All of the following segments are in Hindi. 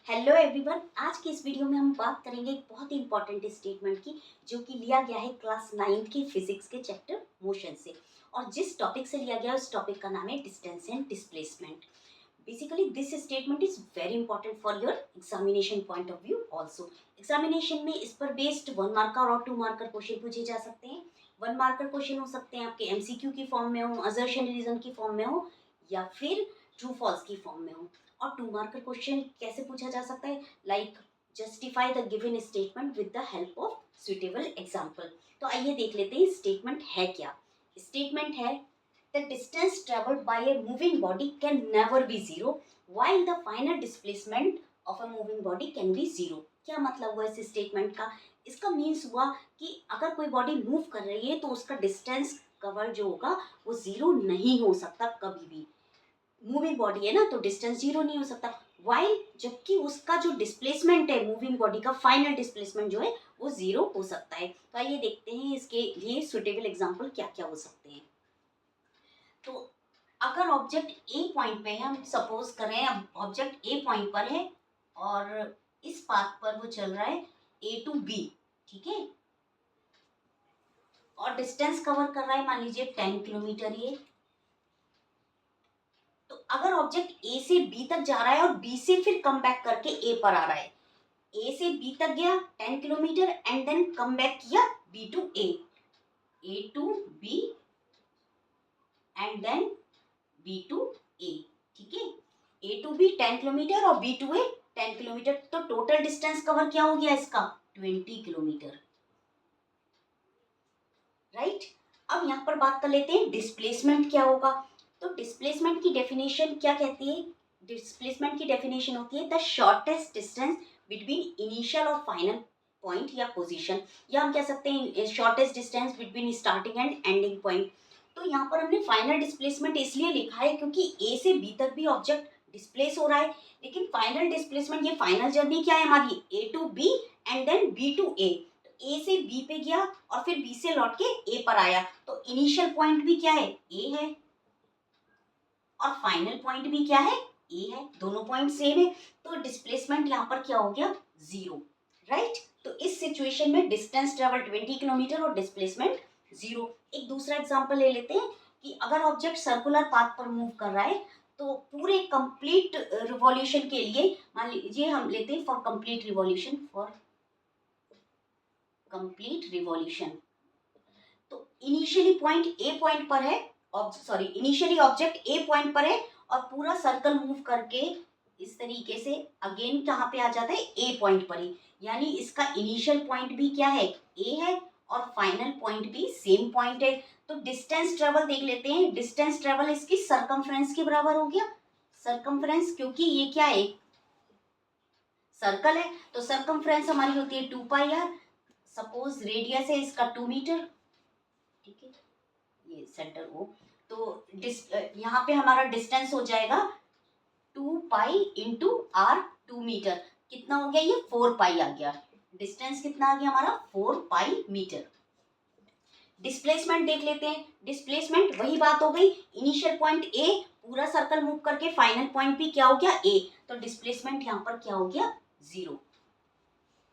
हेलो एवरीवन, आज की इस वीडियो में हम बात करेंगे एक बहुत ही इंपॉर्टेंट स्टेटमेंट की जो कि लिया गया है क्लास 9 की फिजिक्स के चैप्टर मोशन से। और जिस टॉपिक से लिया गया है उस टॉपिक का नाम है distance and displacement. Basically this statement is very important for your examination point of view also. Examination में इस पर बेस्ड 1 मार्कर और 2 मार्कर क्वेश्चन पूछे जा सकते हैं। 1 मार्कर क्वेश्चन हो सकते हैं आपके एमसीक्यू की फॉर्म में हो, असर्शन रीजन की फॉर्म में हो, या फिर ट्रू फॉल्स की फॉर्म में हो। और 2 मार्कर क्वेश्चन कैसे पूछा जा सकता है, like justify the given statement with the help of suitable example. तो आइए देख लेते हैं स्टेटमेंट है क्या। स्टेटमेंट है the distance travelled by a moving body can never be zero while the final displacement of a moving body can be zero। क्या मतलब हुआ इस स्टेटमेंट का? इसका मीन्स हुआ कि अगर कोई बॉडी मूव कर रही है तो उसका डिस्टेंस कवर जो होगा वो जीरो नहीं हो सकता कभी भी। मूविंग बॉडी है ना, तो डिस्टेंस जीरो नहीं हो सकता। वाइल जबकि उसका जो डिस्प्लेसमेंट है मूविंग बॉडी का, फाइनल डिस्प्लेसमेंट जो है वो जीरो हो सकता है। तो आइए देखते हैं इसके लिए सुटेबल एग्जांपल क्या क्या हो सकते हैं। तो अगर ऑब्जेक्ट ए पॉइंट पे है, हम सपोज करें अब ऑब्जेक्ट ए पॉइंट पर है और इस पाथ पर वो चल रहा है ए टू बी, ठीक है, और डिस्टेंस कवर कर रहा है मान लीजिए 10 किलोमीटर ये। तो अगर ऑब्जेक्ट ए से बी तक जा रहा है और बी से फिर कम बैक करके ए पर आ रहा है, ए से बी तक गया 10 kilometre and then come back किया B to A to B and then B to A, ठीक है। ए टू बी 10 किलोमीटर और बी टू ए 10 किलोमीटर, तो टोटल डिस्टेंस कवर क्या हो गया इसका 20 किलोमीटर, राइट। अब यहाँ पर बात कर लेते हैं डिस्प्लेसमेंट क्या होगा। तो डिस्प्लेसमेंट की डेफिनेशन क्या कहती है? डिस्प्लेसमेंट की डेफिनेशन होती है the shortest distance between initial और फाइनल पॉइंट या पोजीशन, या हम कह सकते हैं shortest distance between starting and ending point. तो यहाँ पर हमने फाइनल डिस्प्लेसमेंट इसलिए लिखा है क्योंकि ए से बी तक भी ऑब्जेक्ट डिस्प्लेस हो रहा है, लेकिन फाइनल डिस्प्लेसमेंट, ये फाइनल जर्नी क्या है हमारी, A to B and then B to A. A से बी पे गया और फिर बी से लौट के ए पर आया, तो इनिशियल पॉइंट भी क्या है, ए है, और फाइनल पॉइंट भी क्या है, ए है, दोनों पॉइंट सेम है। तो डिस्प्लेसमेंट यहाँ पर क्या हो गया, जीरो, राइट। तो इस सिचुएशन में डिस्टेंस ट्रेवल 20 किलोमीटर और डिस्प्लेसमेंट जीरो। एक दूसरा एग्जांपल ले लेते हैं कि अगर ऑब्जेक्ट सर्कुलर पाथ पर मूव कर रहा है तो पूरे कंप्लीट रिवॉल्यूशन के लिए, मान लीजिए हम लेते हैं for complete revolution, for complete revolution. तो इनिशियली पॉइंट ए पॉइंट पर है, इनिशियली ऑब्जेक्ट ए पॉइंट पर है और पूरा सर्कल मूव करके इस तरीके से अगेन कहाँ पे आ जाता है, ए पॉइंट पर ही। यानी इसका इनिशियल पॉइंट भी क्या है, ए है, और फाइनल पॉइंट भी सेम पॉइंट है। तो डिस्टेंस ट्रेवल देख लेते हैं। डिस्टेंस ट्रेवल इसकी सरकमफ्रेंस के बराबर हो गया। सरकमफ्रेंस, क्योंकि ये क्या है, सर्कल है, तो सरकमफ्रेंस हमारी होती है 2 पाई आर। सपोज रेडियस है इसका 2 मीटर, ठीक है, ये सेंटर ओ। तो यहाँ पे हमारा डिस्टेंस हो जाएगा 2 पाई इंटू आर, 2 मीटर। कितना हो गया, ये 4 पाई आ गया। डिस्टेंस कितना आ गया हमारा, 4 पाई मीटर। डिस्प्लेसमेंट देख लेते हैं। डिस्प्लेसमेंट वही बात हो गई, इनिशियल पॉइंट ए, पूरा सर्कल मूव करके फाइनल पॉइंट भी क्या हो गया, ए। तो डिस्प्लेसमेंट यहाँ पर क्या हो गया, जीरो।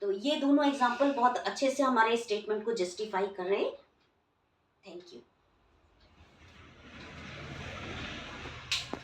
तो ये दोनों एग्जाम्पल बहुत अच्छे से हमारे स्टेटमेंट को जस्टिफाई कर रहे हैं। Thank you.